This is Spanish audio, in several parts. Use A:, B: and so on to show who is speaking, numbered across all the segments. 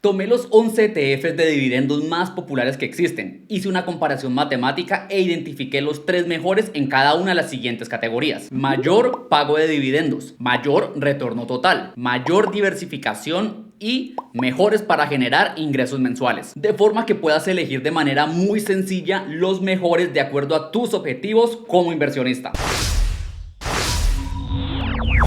A: Tomé los 11 ETFs de dividendos más populares que existen, hice una comparación matemática e identifiqué los 3 mejores en cada una de las siguientes categorías: mayor pago de dividendos, mayor retorno total, mayor diversificación y mejores para generar ingresos mensuales, de forma que puedas elegir de manera muy sencilla los mejores de acuerdo a tus objetivos como inversionista.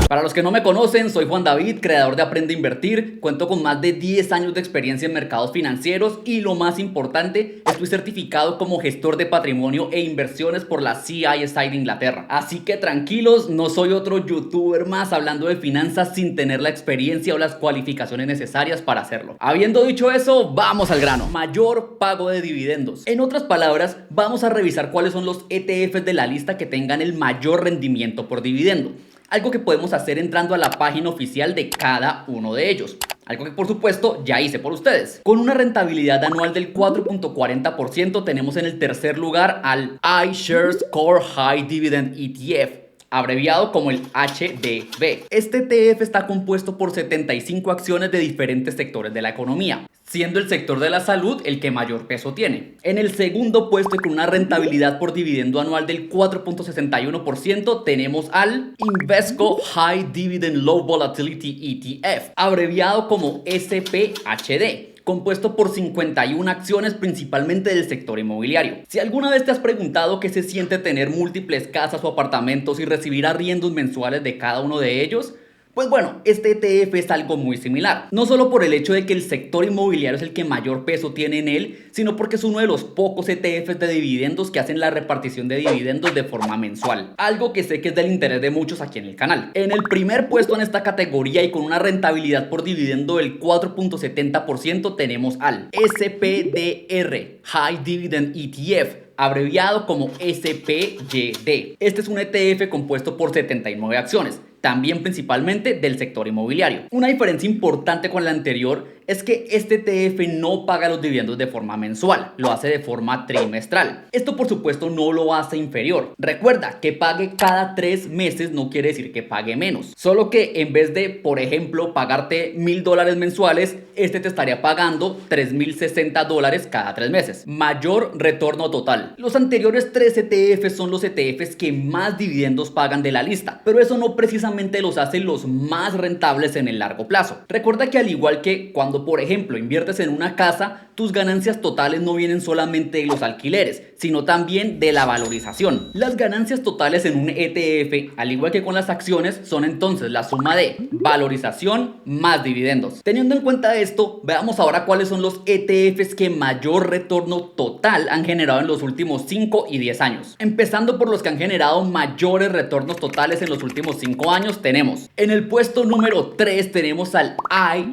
A: Para los que no me conocen, soy Juan David, creador de Aprende a Invertir. Cuento con más de 10 años de experiencia en mercados financieros y, lo más importante, estoy certificado como gestor de patrimonio e inversiones por la CISI de Inglaterra. Así que tranquilos, no soy otro youtuber más hablando de finanzas sin tener la experiencia o las cualificaciones necesarias para hacerlo. Habiendo dicho eso, vamos al grano. Mayor pago de dividendos. En otras palabras, vamos a revisar cuáles son los ETFs de la lista que tengan el mayor rendimiento por dividendo. Algo que podemos hacer entrando a la página oficial de cada uno de ellos. Algo que por supuesto ya hice por ustedes. Con una rentabilidad anual del 4.40% tenemos en el tercer lugar al iShares Core High Dividend ETF, abreviado como el HDB. Este ETF está compuesto por 75 acciones de diferentes sectores de la economía, siendo el sector de la salud el que mayor peso tiene. En el segundo puesto, y con una rentabilidad por dividendo anual del 4.61%, tenemos al Invesco High Dividend Low Volatility ETF, abreviado como SPHD, compuesto por 51 acciones principalmente del sector inmobiliario. Si alguna vez te has preguntado qué se siente tener múltiples casas o apartamentos y recibir arriendos mensuales de cada uno de ellos, pues bueno, este ETF es algo muy similar. No solo por el hecho de que el sector inmobiliario es el que mayor peso tiene en él, sino porque es uno de los pocos ETFs de dividendos que hacen la repartición de dividendos de forma mensual. Algo que sé que es del interés de muchos aquí en el canal. En el primer puesto en esta categoría y con una rentabilidad por dividendo del 4.70% tenemos al SPDR High Dividend ETF, abreviado como SPYD. Este es un ETF compuesto por 79 acciones, también principalmente del sector inmobiliario. Una diferencia importante con la anterior es que este ETF no paga los dividendos de forma mensual, lo hace de forma trimestral. Esto por supuesto no lo hace inferior. Recuerda que pague cada 3 meses no quiere decir que pague menos, solo que en vez de, por ejemplo, pagarte $1000 mensuales, este te estaría pagando $3060 cada 3 meses. Mayor retorno total. Los anteriores 3 ETFs son los ETFs que más dividendos pagan de la lista, pero eso no precisamente los hace los más rentables en el largo plazo. Recuerda que al igual que cuando, por ejemplo, inviertes en una casa, tus ganancias totales no vienen solamente de los alquileres, sino también de la valorización. Las ganancias totales en un ETF, al igual que con las acciones, son entonces la suma de valorización más dividendos. Teniendo en cuenta esto, veamos ahora cuáles son los ETFs que mayor retorno total han generado en los últimos 5 y 10 años. Empezando por los que han generado mayores retornos totales en los últimos 5 años, tenemos en el puesto número 3 tenemos al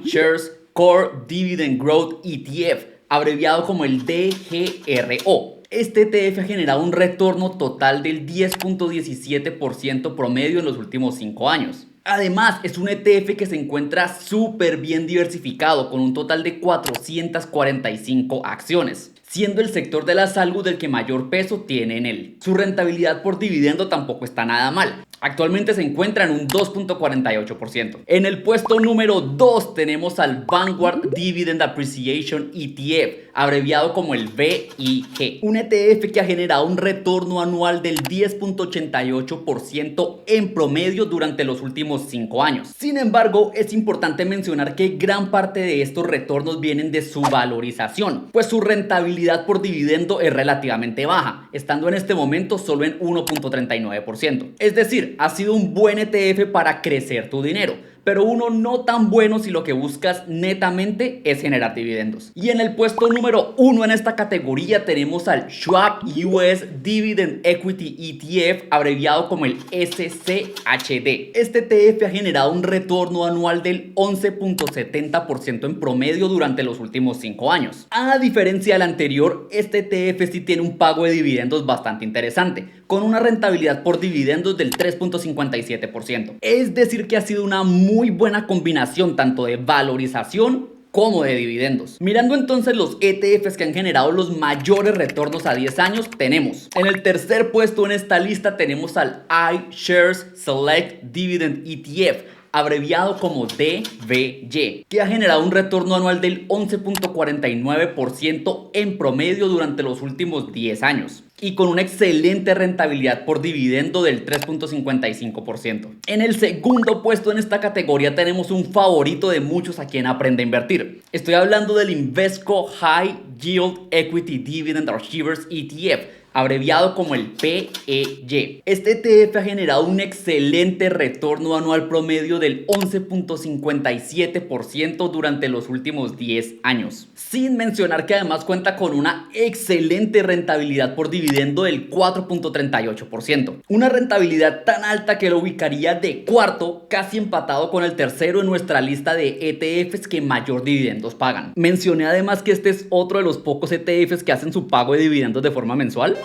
A: iShares Core Dividend Growth ETF, abreviado como el DGRO. Este ETF ha generado un retorno total del 10.17% promedio en los últimos 5 años. Además, es un ETF que se encuentra súper bien diversificado, con un total de 445 acciones, siendo el sector de la salud el que mayor peso tiene en él. Su rentabilidad por dividendo tampoco está nada mal. Actualmente se encuentra en un 2.48%. En el puesto número 2 tenemos al Vanguard Dividend Appreciation ETF, abreviado como el VIG. Un ETF que ha generado un retorno anual del 10.88% en promedio durante los últimos 5 años. Sin embargo, es importante mencionar que gran parte de estos retornos vienen de su valorización, pues su rentabilidad por dividendo es relativamente baja, estando en este momento solo en 1.39%. Es decir, ha sido un buen ETF para crecer tu dinero, pero uno no tan bueno si lo que buscas netamente es generar dividendos. Y en el puesto número 1 en esta categoría tenemos al Schwab US Dividend Equity ETF, abreviado como el SCHD. Este ETF ha generado un retorno anual del 11.70% en promedio durante los últimos 5 años. A diferencia del anterior, este ETF sí tiene un pago de dividendos bastante interesante, con una rentabilidad por dividendos del 3.57%. Es decir que ha sido una muy buena combinación tanto de valorización como de dividendos. Mirando entonces los ETFs que han generado los mayores retornos a 10 años, tenemos en el tercer puesto en esta lista tenemos al iShares Select Dividend ETF, abreviado como DVY, que ha generado un retorno anual del 11.49% en promedio durante los últimos 10 años y con una excelente rentabilidad por dividendo del 3.55%. En el segundo puesto en esta categoría tenemos un favorito de muchos aquí en Aprende a Invertir. Estoy hablando del Invesco High Yield Equity Dividend Achievers ETF, abreviado como el PEY. Este ETF ha generado un excelente retorno anual promedio del 11.57% durante los últimos 10 años. Sin mencionar que además cuenta con una excelente rentabilidad por dividendo del 4.38%. Una rentabilidad tan alta que lo ubicaría de cuarto, casi empatado con el tercero en nuestra lista de ETFs que mayor dividendos pagan. Mencioné además que este es otro de los pocos ETFs que hacen su pago de dividendos de forma mensual.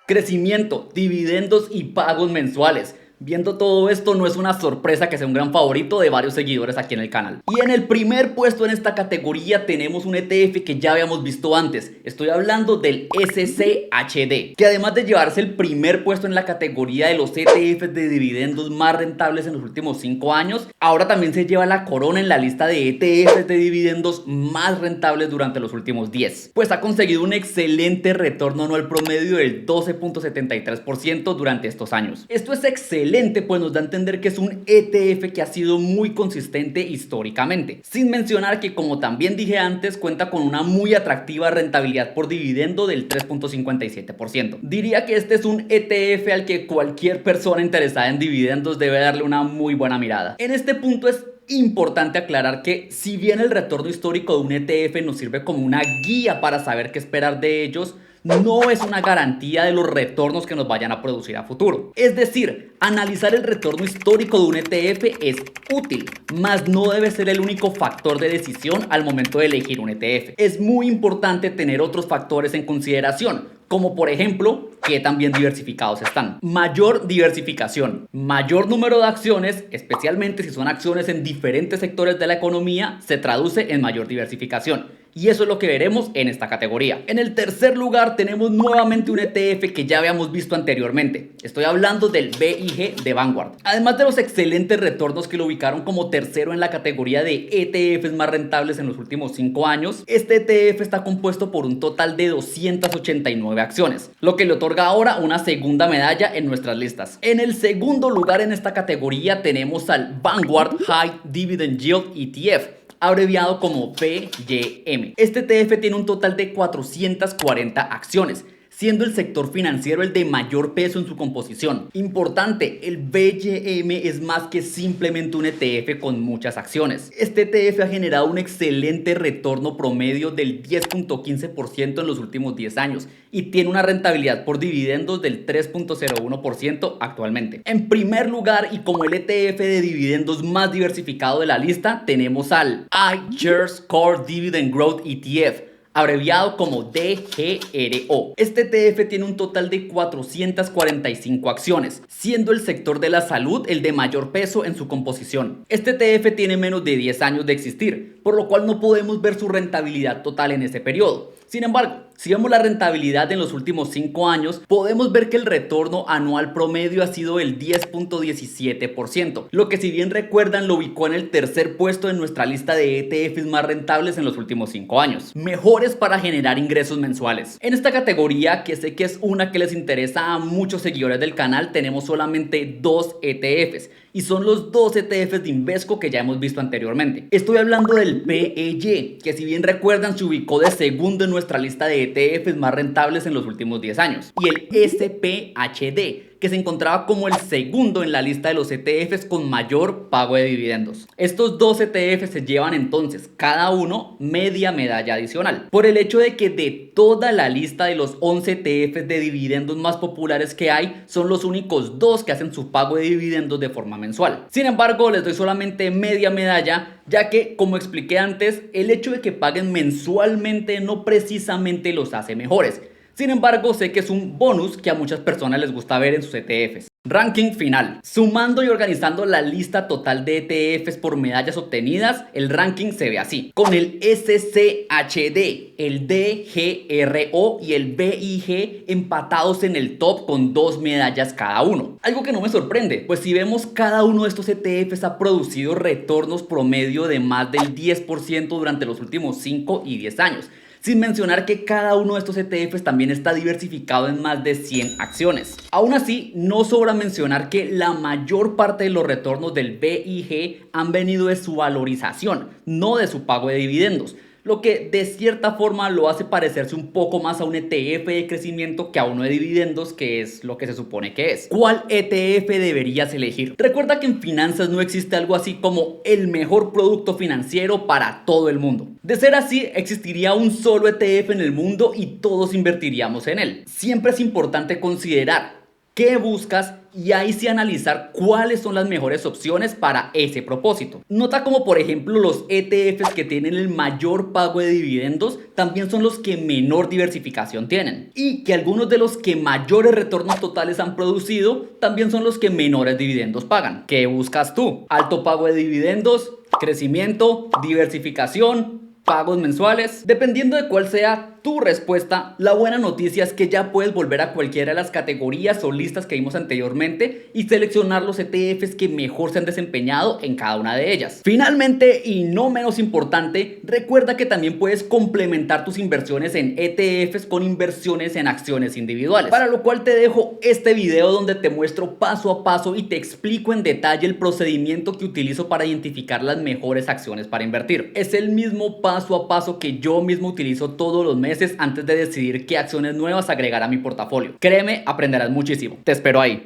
A: Crecimiento, dividendos y pagos mensuales. Viendo todo esto, no es una sorpresa que sea un gran favorito de varios seguidores aquí en el canal. Y en el primer puesto en esta categoría tenemos un ETF que ya habíamos visto antes. Estoy hablando del SCHD, que además de llevarse el primer puesto en la categoría de los ETFs de dividendos más rentables en los últimos 5 años, ahora también se lleva la corona en la lista de ETFs de dividendos más rentables durante los últimos 10. Pues ha conseguido un excelente retorno anual promedio del 12.73% durante estos años. Esto es excelente, pues nos da a entender que es un ETF que ha sido muy consistente históricamente, sin mencionar que, como también dije antes, cuenta con una muy atractiva rentabilidad por dividendo del 3.57%. Diría que este es un ETF al que cualquier persona interesada en dividendos debe darle una muy buena mirada. En este punto es importante aclarar que, si bien el retorno histórico de un ETF nos sirve como una guía para saber qué esperar de ellos, no es una garantía de los retornos que nos vayan a producir a futuro. Es decir, analizar el retorno histórico de un ETF es útil, mas no debe ser el único factor de decisión al momento de elegir un ETF. Es muy importante tener otros factores en consideración, como por ejemplo, qué tan bien diversificados están. Mayor diversificación, mayor número de acciones, especialmente si son acciones en diferentes sectores de la economía, se traduce en mayor diversificación. Y eso es lo que veremos en esta categoría. En el tercer lugar tenemos nuevamente un ETF que ya habíamos visto anteriormente. Estoy hablando del BIG de Vanguard. Además de los excelentes retornos que lo ubicaron como tercero en la categoría de ETFs más rentables en los últimos 5 años, este ETF está compuesto por un total de 289 acciones, lo que le otorga ahora una segunda medalla en nuestras listas. En el segundo lugar en esta categoría tenemos al Vanguard High Dividend Yield ETF, abreviado como VYM. Este ETF tiene un total de 440 acciones, siendo el sector financiero el de mayor peso en su composición. Importante, el VYM es más que simplemente un ETF con muchas acciones. Este ETF ha generado un excelente retorno promedio del 10.15% en los últimos 10 años y tiene una rentabilidad por dividendos del 3.01% actualmente. En primer lugar, y como el ETF de dividendos más diversificado de la lista, tenemos al iShares Core Dividend Growth ETF, abreviado como DGRO. Este ETF tiene un total de 445 acciones, siendo el sector de la salud el de mayor peso en su composición. Este ETF tiene menos de 10 años de existir, por lo cual no podemos ver su rentabilidad total en ese periodo. Sin embargo, si vemos la rentabilidad en los últimos 5 años, podemos ver que el retorno anual promedio ha sido el 10.17%, lo que, si bien recuerdan, lo ubicó en el tercer puesto en nuestra lista de ETFs más rentables en los últimos 5 años. Mejores para generar ingresos mensuales. En esta categoría, que sé que es una que les interesa a muchos seguidores del canal, tenemos solamente 2 ETFs. Y son los 2 ETFs de Invesco que ya hemos visto anteriormente. Estoy hablando del PEY, que si bien recuerdan se ubicó de segundo en nuestra lista de ETFs más rentables en los últimos 10 años. Y el SPHD, que se encontraba como el segundo en la lista de los ETFs con mayor pago de dividendos. Estos 2 ETFs se llevan entonces cada uno media medalla adicional, por el hecho de que de toda la lista de los 11 ETFs de dividendos más populares que hay, son los únicos 2 que hacen su pago de dividendos de forma mensual. Sin embargo, les doy solamente media medalla, ya que, como expliqué antes, el hecho de que paguen mensualmente no precisamente los hace mejores. Sin embargo, sé que es un bonus que a muchas personas les gusta ver en sus ETFs. Ranking final. Sumando y organizando la lista total de ETFs por medallas obtenidas, el ranking se ve así. Con el SCHD, el DGRO y el BIG empatados en el top con 2 medallas cada uno. Algo que no me sorprende, pues si vemos, cada uno de estos ETFs ha producido retornos promedio de más del 10% durante los últimos 5 y 10 años. Sin mencionar que cada uno de estos ETFs también está diversificado en más de 100 acciones. Aún así, no sobra mencionar que la mayor parte de los retornos del BIG han venido de su valorización, no de su pago de dividendos, lo que de cierta forma lo hace parecerse un poco más a un ETF de crecimiento que a uno de dividendos, que es lo que se supone que es. ¿Cuál ETF deberías elegir? Recuerda que en finanzas no existe algo así como el mejor producto financiero para todo el mundo. De ser así, existiría un solo ETF en el mundo y todos invertiríamos en él. Siempre es importante considerar qué buscas y ahí sí analizar cuáles son las mejores opciones para ese propósito. Nota como por ejemplo los ETFs que tienen el mayor pago de dividendos también son los que menor diversificación tienen, y que algunos de los que mayores retornos totales han producido también son los que menores dividendos pagan. ¿Qué buscas tú? ¿Alto pago de dividendos? ¿Crecimiento? ¿Diversificación? ¿Pagos mensuales? Dependiendo de cuál sea tu respuesta, la buena noticia es que ya puedes volver a cualquiera de las categorías o listas que vimos anteriormente y seleccionar los ETFs que mejor se han desempeñado en cada una de ellas. Finalmente, y no menos importante, recuerda que también puedes complementar tus inversiones en ETFs con inversiones en acciones individuales, para lo cual te dejo este video donde te muestro paso a paso y te explico en detalle el procedimiento que utilizo para identificar las mejores acciones para invertir. Es el mismo paso a paso que yo mismo utilizo todos los meses antes de decidir qué acciones nuevas agregar a mi portafolio. Créeme, aprenderás muchísimo. Te espero ahí.